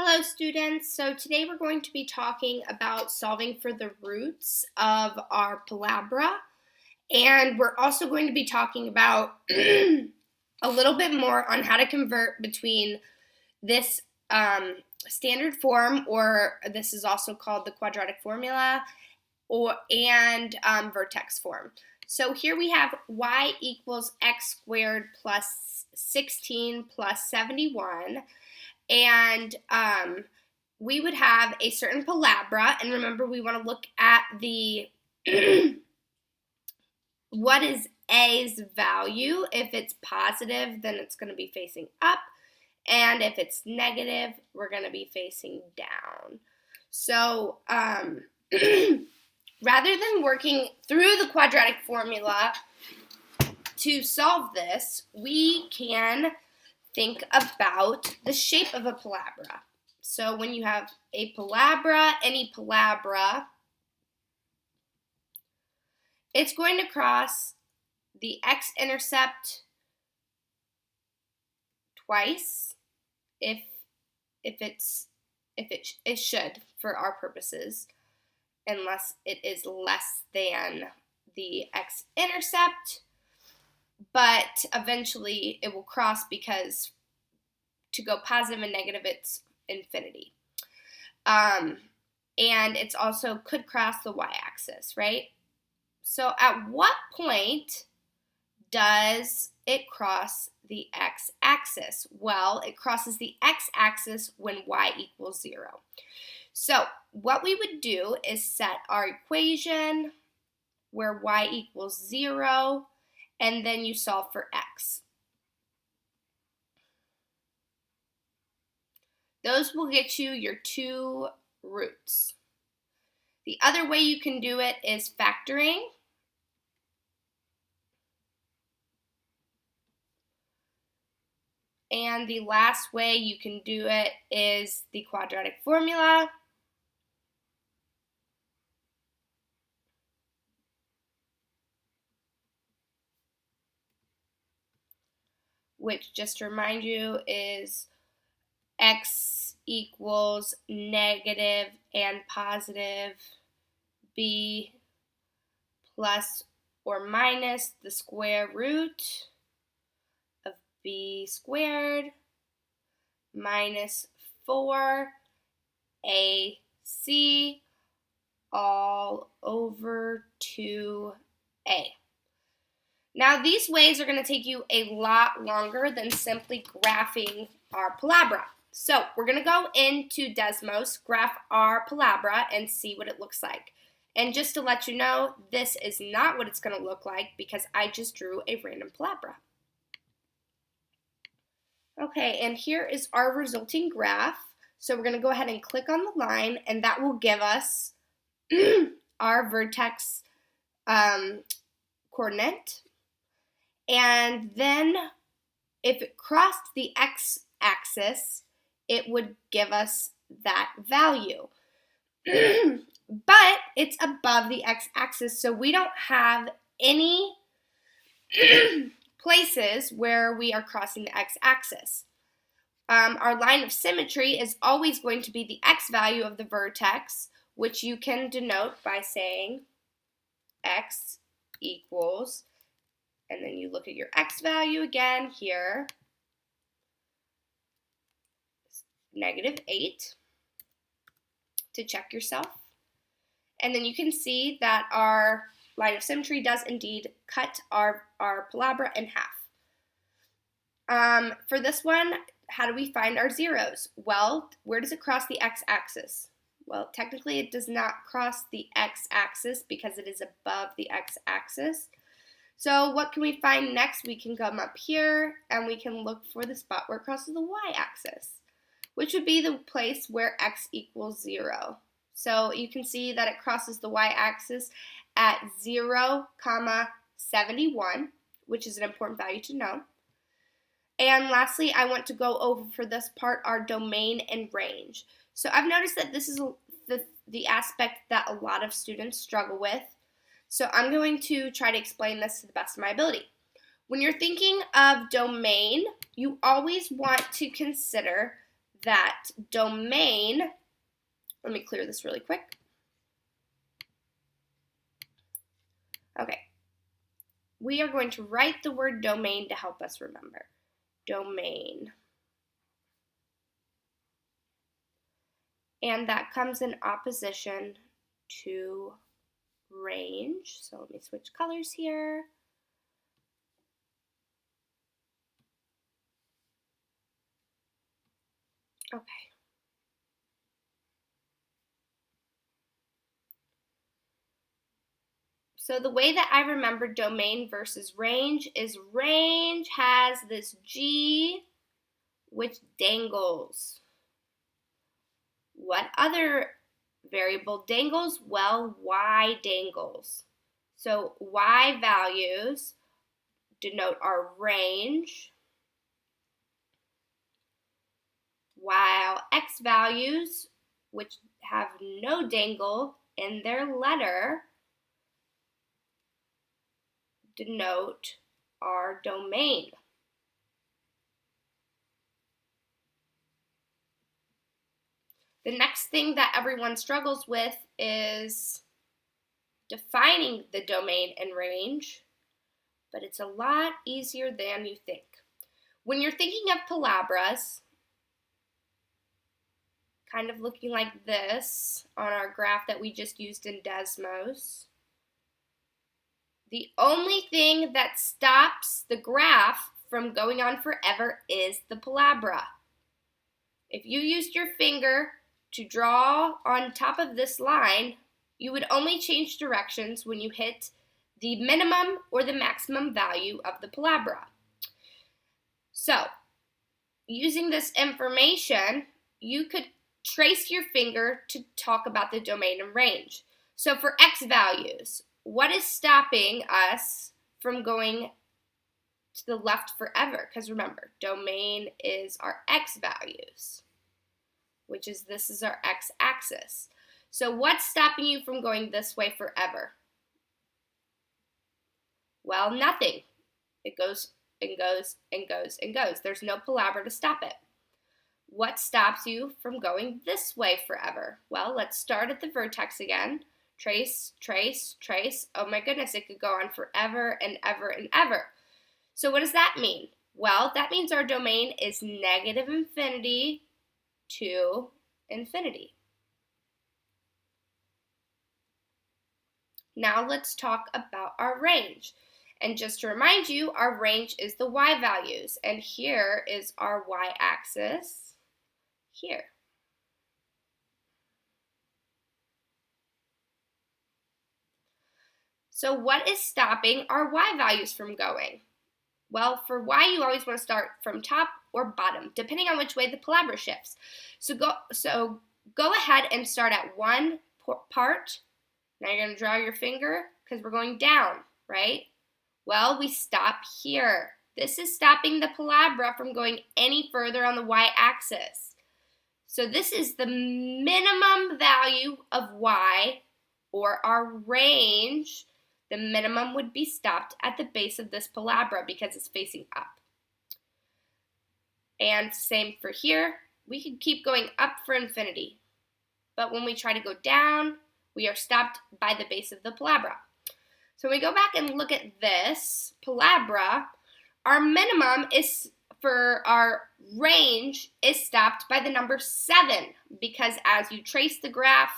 Hello students, so today we're going to be talking about solving for the roots of our palabra, and we're also going to be talking about a little bit more on how to convert between this standard form, or this is also called the quadratic formula, and vertex form. So here we have y equals x squared plus 16 plus 71. And we would have a certain palabra, and remember we want to look at the what is a's value. If it's positive, then it's going to be facing up, and if it's negative, we're going to be facing down. So rather than working through the quadratic formula to solve this, we can think about the shape of a palabra. So when you have a palabra, any palabra, it's going to cross the x-intercept twice if it should for our purposes, unless it is less than the x-intercept. But eventually it will cross because to go positive and negative, it's infinity. And it's also could cross the y-axis, right? So at what point does it cross the x-axis? Well, it crosses the x-axis when y equals 0. So what we would do is set our equation where y equals 0, and then you solve for x. Those will get you your two roots. The other way you can do it is factoring. And the last way you can do it is the quadratic formula. Which, just to remind you, is x equals negative and positive b plus or minus the square root of b squared minus 4ac all over 2a. Now, these ways are going to take you a lot longer than simply graphing our palabra. So we're going to go into Desmos, graph our palabra, and see what it looks like. And just to let you know, this is not what it's going to look like because I just drew a random palabra. Okay, and here is our resulting graph. So we're going to go ahead and click on the line, and that will give us our vertex coordinate. And then if it crossed the x-axis, it would give us that value. But it's above the x-axis, so we don't have any places where we are crossing the x-axis. Our line of symmetry is always going to be the x value of the vertex, which you can denote by saying x equals, and then you look at your x value again here, -8, to check yourself. And then you can see that our line of symmetry does indeed cut our palabra in half. For this one, how do we find our zeros? Well, where does it cross the x-axis? Well, technically it does not cross the x-axis because it is above the x-axis. So what can we find next? We can come up here and we can look for the spot where it crosses the y-axis, which would be the place where x equals 0. So you can see that it crosses the y-axis at 0,71, which is an important value to know. And lastly, I want to go over for this part our domain and range. So I've noticed that this is the aspect that a lot of students struggle with. So I'm going to try to explain this to the best of my ability. When you're thinking of domain, you always want to consider that domain, let me clear this really quick. Okay, we are going to write the word domain to help us remember. Domain. And that comes in opposition to range. So let me switch colors here. Okay. So the way that I remember domain versus range is range has this G which dangles. What other variable dangles? Well, Y dangles. So Y values denote our range, while X values, which have no dangle in their letter, denote our domain. The next thing that everyone struggles with is defining the domain and range, but it's a lot easier than you think. When you're thinking of parabolas, kind of looking like this on our graph that we just used in Desmos, the only thing that stops the graph from going on forever is the parabola. If you used your finger to draw on top of this line, you would only change directions when you hit the minimum or the maximum value of the parabola. So, using this information, you could trace your finger to talk about the domain and range. So for X values, what is stopping us from going to the left forever? Because remember, domain is our X values, which is this is our X axis. So what's stopping you from going this way forever? Well, nothing. It goes and goes and goes and goes. There's no parabola to stop it. What stops you from going this way forever? Well, let's start at the vertex again. Trace, trace, trace. Oh my goodness, it could go on forever and ever and ever. So what does that mean? Well, that means our domain is negative infinity to infinity. Now let's talk about our range. And just to remind you, our range is the Y values. And here is our Y axis. Here. So what is stopping our Y values from going? Well, for Y, you always want to start from top or bottom, depending on which way the parabola shifts. So go ahead and start at one part. Now you're going to draw your finger because we're going down, right? Well, we stop here. This is stopping the parabola from going any further on the Y-axis. So this is the minimum value of Y, or our range. The minimum would be stopped at the base of this parabola because it's facing up. And same for here. We could keep going up for infinity. But when we try to go down, we are stopped by the base of the parabola. So when we go back and look at this parabola, our minimum is for our range is stopped by the number 7 because as you trace the graph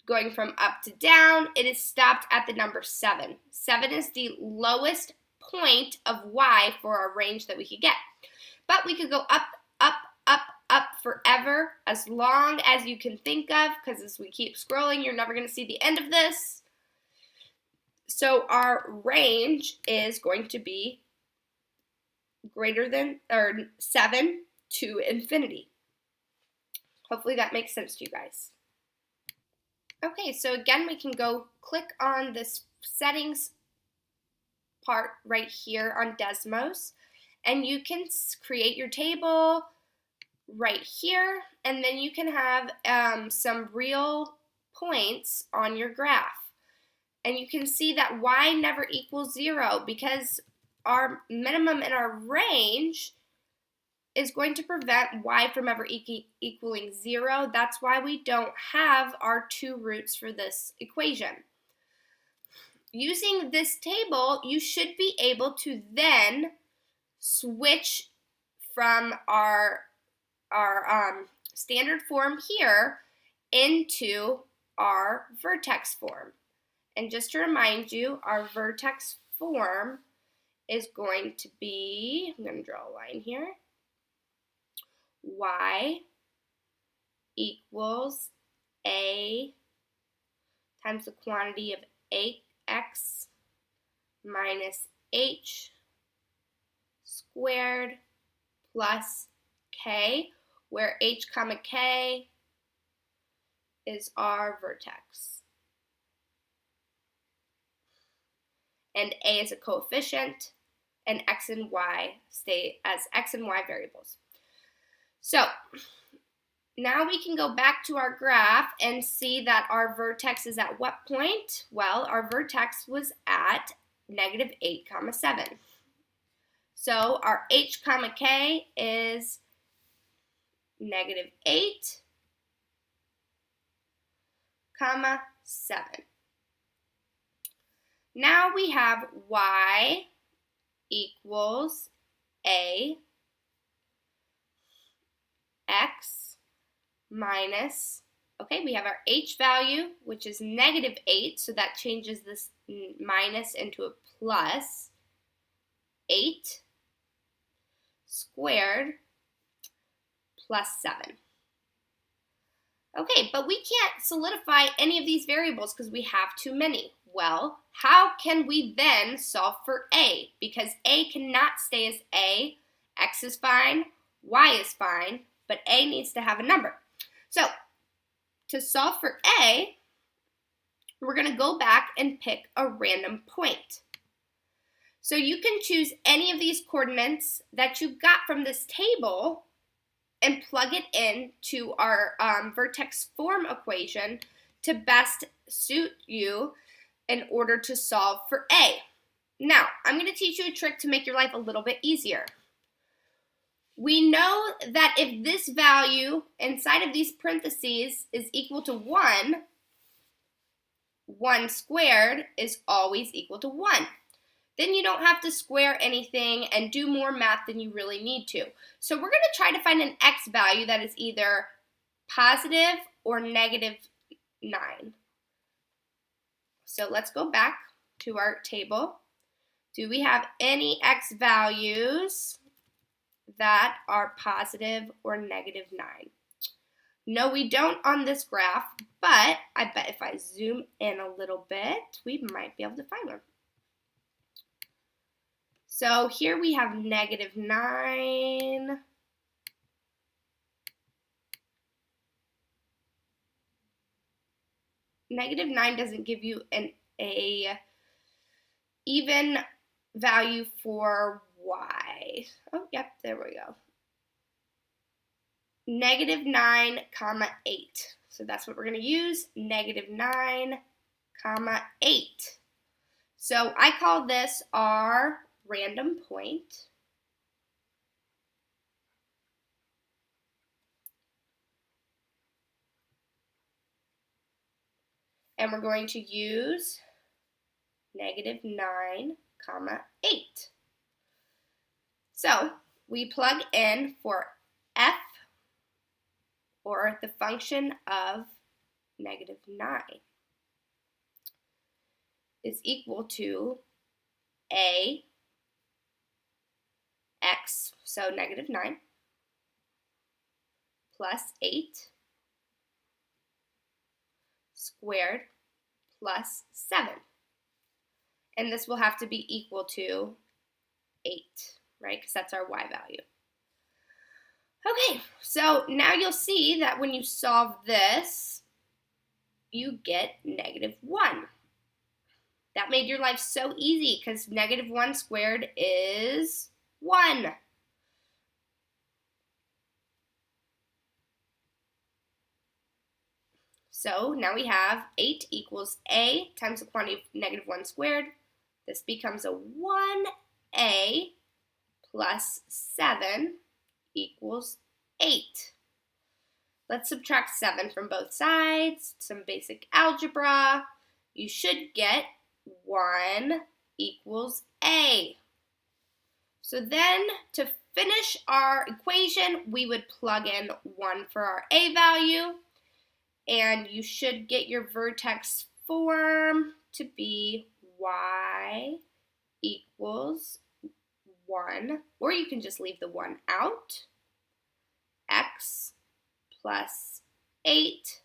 going from up to down, it is stopped at the number 7. 7 is the lowest point of Y for our range that we could get. But we could go up, up, up, up forever as long as you can think of, because as we keep scrolling, you're never going to see the end of this. So our range is going to be greater than, or 7 to infinity. Hopefully that makes sense to you guys. Okay, so again, we can go click on this settings part right here on Desmos, and you can create your table right here, and then you can have some real points on your graph. And you can see that Y never equals 0 because our minimum and our range is going to prevent y from ever equaling 0. That's why we don't have our 2 roots for this equation. Using this table, you should be able to then switch from our standard form here into our vertex form. And just to remind you, our vertex form is going to be, I'm going to draw a line here, y equals a times the quantity of x minus h squared plus k, where h comma k is our vertex. And a is a coefficient, and x and y stay as x and y variables. So now we can go back to our graph and see that our vertex is at what point? Well, our vertex was at negative 8, 7. So our h comma k is negative 8, 7. Now we have y equals a x minus, okay, we have our h value, which is negative 8, so that changes this minus into a plus 8 squared plus 7. Okay, but we can't solidify any of these variables because we have too many. Well, how can we then solve for a? Because a cannot stay as a, x is fine, y is fine, but a needs to have a number. So, to solve for a, we're going to go back and pick a random point. So you can choose any of these coordinates that you got from this table and plug it into our vertex form equation to best suit you in order to solve for a. Now, I'm going to teach you a trick to make your life a little bit easier. We know that if this value inside of these parentheses is equal to 1, 1 squared is always equal to 1. Then you don't have to square anything and do more math than you really need to. So we're going to try to find an x value that is either positive or negative 9. So let's go back to our table. Do we have any x values that are positive or negative 9? No, we don't on this graph, but I bet if I zoom in a little bit, we might be able to find one. So here we have negative 9. Negative 9 doesn't give you a even value for y. Oh, yep, there we go. Negative 9, 8. So that's what we're going to use, negative 9, 8. So I call this our random point. And we're going to use negative 9, 8. So we plug in for f, or the function of negative 9, is equal to a x, so negative 9, plus 8 squared plus 7. And this will have to be equal to 8, right? Because that's our y value. Okay, so now you'll see that when you solve this, you get negative 1. That made your life so easy because negative 1 squared is 1. So now we have 8 equals a times the quantity of negative 1 squared. This becomes a 1a plus 7 equals 8. Let's subtract 7 from both sides. Some basic algebra. You should get 1 equals A. So then to finish our equation, we would plug in 1 for our A value, and you should get your vertex form to be y equals 1, or you can just leave the 1 out, x plus 8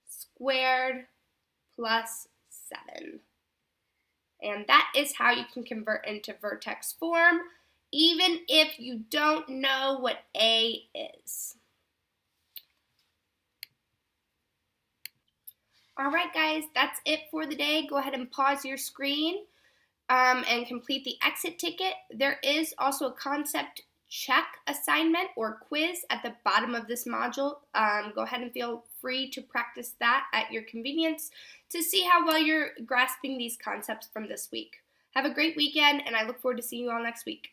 squared plus 7. And that is how you can convert into vertex form, even if you don't know what A is. All right, guys, that's it for the day. Go ahead and pause your screen and complete the exit ticket. There is also a concept check assignment or quiz at the bottom of this module. Go ahead and feel free to practice that at your convenience to see how well you're grasping these concepts from this week. Have a great weekend, and I look forward to seeing you all next week.